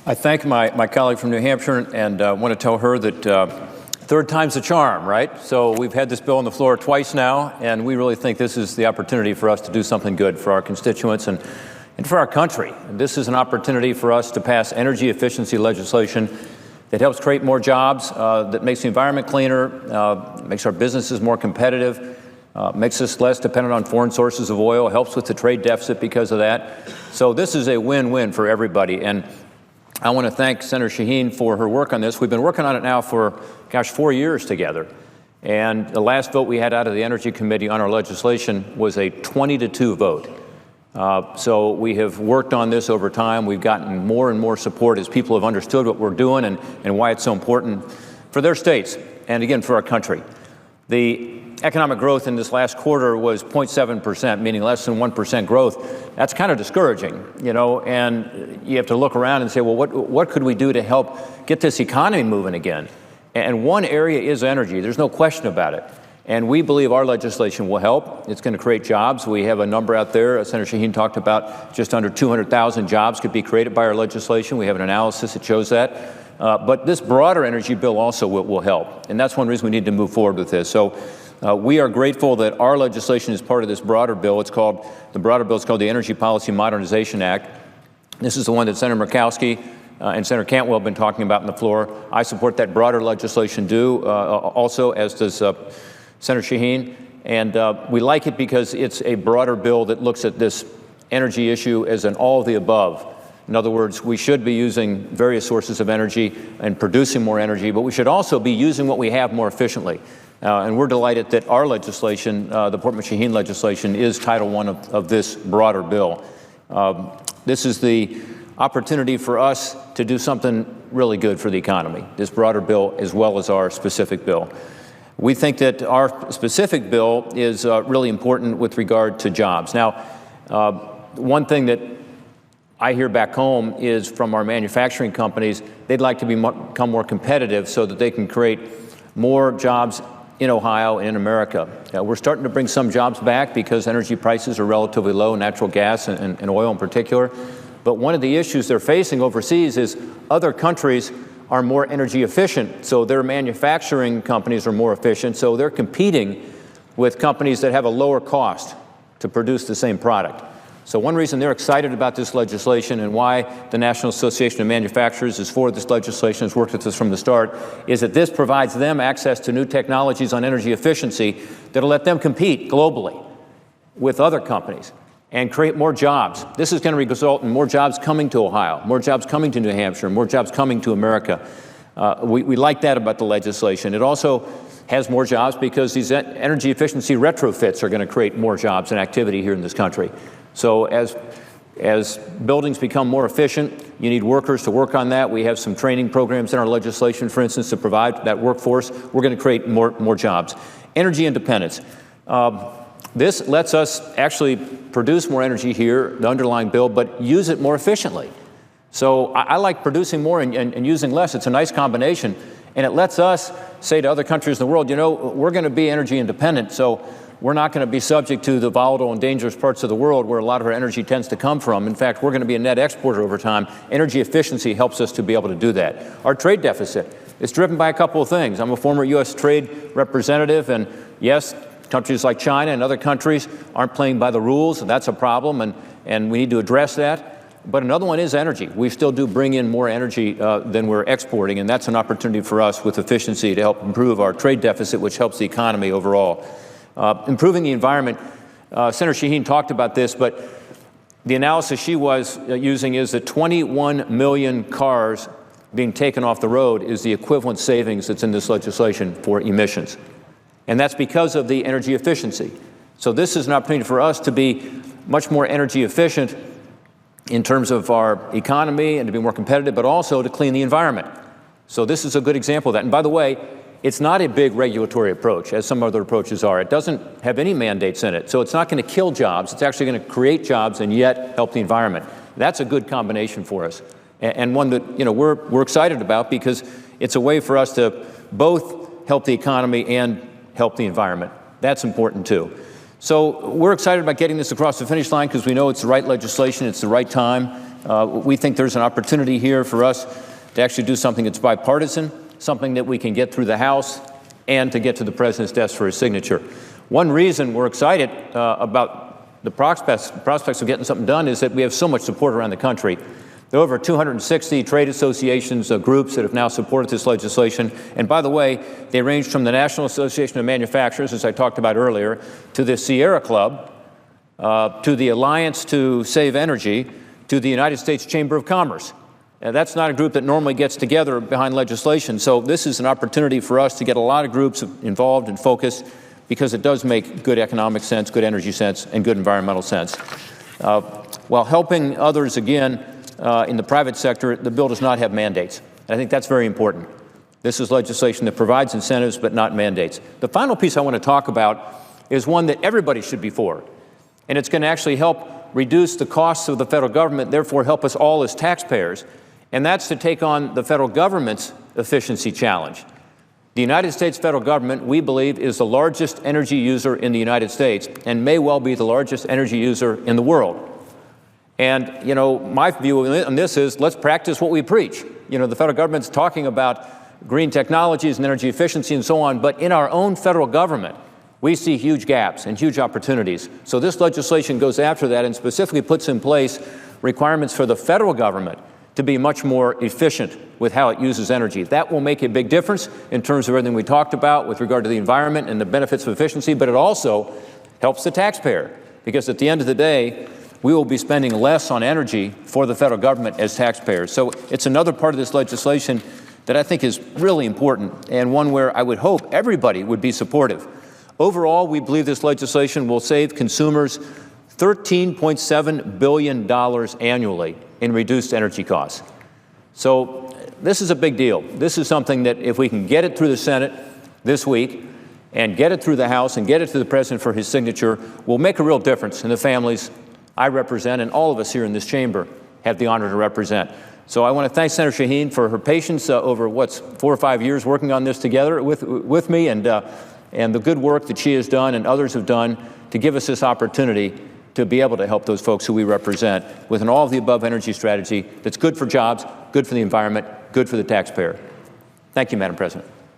I thank my colleague from New Hampshire and want to tell her that third time's the charm, right? So we've had this bill on the floor twice now, and we really think this is the opportunity for us to do something good for our constituents and for our country. And this is an opportunity for us to pass energy efficiency legislation that helps create more jobs, that makes the environment cleaner, makes our businesses more competitive, makes us less dependent on foreign sources of oil, helps with the trade deficit because of that. So this is a win-win for everybody. And I want to thank Senator Shaheen for her work on this. We've been working on it now for, 4 years together. And the last vote we had out of the Energy Committee on our legislation was a 20-2 vote. So we have worked on this over time. We've gotten more and more support as people have understood what we're doing and why it's so important for their states and, again, for our country. The economic growth in this last quarter was 0.7%, meaning less than 1% growth. That's kind of discouraging, and you have to look around and say, well, what could we do to help get this economy moving again? And one area is energy. There's no question about it. And we believe our legislation will help. It's going to create jobs. We have a number out there. Senator Shaheen talked about just under 200,000 jobs could be created by our legislation. We have an analysis that shows that. But this broader energy bill also will help. And that's one reason we need to move forward with this. So we are grateful that our legislation is part of this broader bill. The broader bill is called the Energy Policy Modernization Act. This is the one that Senator Murkowski and Senator Cantwell have been talking about on the floor. I support that broader legislation also, as does Senator Shaheen. And we like it because it's a broader bill that looks at this energy issue as an all of the above. In other words, we should be using various sources of energy and producing more energy, but we should also be using what we have more efficiently. And we're delighted that our legislation, the Portman-Shaheen legislation, is Title I of this broader bill. This is the opportunity for us to do something really good for the economy, this broader bill as well as our specific bill. We think that our specific bill is really important with regard to jobs. Now, one thing that I hear back home is from our manufacturing companies, they'd like to become more competitive so that they can create more jobs in Ohio and in America. We're starting to bring some jobs back because energy prices are relatively low, natural gas and oil in particular. But one of the issues they're facing overseas is other countries are more energy efficient, so their manufacturing companies are more efficient, so they're competing with companies that have a lower cost to produce the same product. So one reason they're excited about this legislation and why the National Association of Manufacturers is for this legislation, has worked with us from the start, is that this provides them access to new technologies on energy efficiency that'll let them compete globally with other companies and create more jobs. This is going to result in more jobs coming to Ohio, more jobs coming to New Hampshire, more jobs coming to America. We like that about the legislation. It also has more jobs because these energy efficiency retrofits are going to create more jobs and activity here in this country. So as buildings become more efficient, you need workers to work on that. We have some training programs in our legislation, for instance, to provide that workforce. We're going to create more jobs. Energy independence. This lets us actually produce more energy here, the underlying bill, but use it more efficiently. So I like producing more and using less. It's a nice combination. And it lets us say to other countries in the world, we're going to be energy independent, so we're not going to be subject to the volatile and dangerous parts of the world where a lot of our energy tends to come from. In fact, we're going to be a net exporter over time. Energy efficiency helps us to be able to do that. Our trade deficit is driven by a couple of things. I'm a former U.S. trade representative, and yes, countries like China and other countries aren't playing by the rules, and that's a problem, and we need to address that. But another one is energy. We still do bring in more energy than we're exporting, and that's an opportunity for us with efficiency to help improve our trade deficit, which helps the economy overall. Improving the environment, Senator Shaheen talked about this, but the analysis she was using is that 21 million cars being taken off the road is the equivalent savings that's in this legislation for emissions. And that's because of the energy efficiency. So this is an opportunity for us to be much more energy efficient in terms of our economy and to be more competitive, but also to clean the environment. So this is a good example of that. And by the way, it's not a big regulatory approach, as some other approaches are. It doesn't have any mandates in it. So it's not going to kill jobs. It's actually going to create jobs and yet help the environment. That's a good combination for us, and one that we're excited about because it's a way for us to both help the economy and help the environment. That's important too. So we're excited about getting this across the finish line because we know it's the right legislation, it's the right time. We think there's an opportunity here for us to actually do something that's bipartisan, something that we can get through the House and to get to the President's desk for his signature. One reason we're excited about the prospects of getting something done is that we have so much support around the country. There are over 260 trade associations, groups that have now supported this legislation. And by the way, they range from the National Association of Manufacturers, as I talked about earlier, to the Sierra Club, to the Alliance to Save Energy, to the United States Chamber of Commerce. That's not a group that normally gets together behind legislation. So this is an opportunity for us to get a lot of groups involved and focused, because it does make good economic sense, good energy sense, and good environmental sense. While helping others, again, in the private sector, the bill does not have mandates. And I think that's very important. This is legislation that provides incentives but not mandates. The final piece I want to talk about is one that everybody should be for. And it's going to actually help reduce the costs of the federal government, therefore help us all as taxpayers. And that's to take on the federal government's efficiency challenge. The United States federal government, we believe, is the largest energy user in the United States and may well be the largest energy user in the world. And, you know, my view on this is let's practice what we preach. You know, the federal government's talking about green technologies and energy efficiency and so on, but in our own federal government, we see huge gaps and huge opportunities. So this legislation goes after that and specifically puts in place requirements for the federal government to be much more efficient with how it uses energy. That will make a big difference in terms of everything we talked about with regard to the environment and the benefits of efficiency, but it also helps the taxpayer, because at the end of the day, we will be spending less on energy for the federal government as taxpayers. So it's another part of this legislation that I think is really important, and one where I would hope everybody would be supportive. Overall, we believe this legislation will save consumers $13.7 billion annually in reduced energy costs. So this is a big deal. This is something that if we can get it through the Senate this week and get it through the House and get it to the President for his signature, will make a real difference in the families I represent and all of us here in this chamber have the honor to represent. So I want to thank Senator Shaheen for her patience over 4 or 5 years working on this together with me, and the good work that she has done and others have done to give us this opportunity to be able to help those folks who we represent with an all-of-the-above energy strategy that's good for jobs, good for the environment, good for the taxpayer. Thank you, Madam President.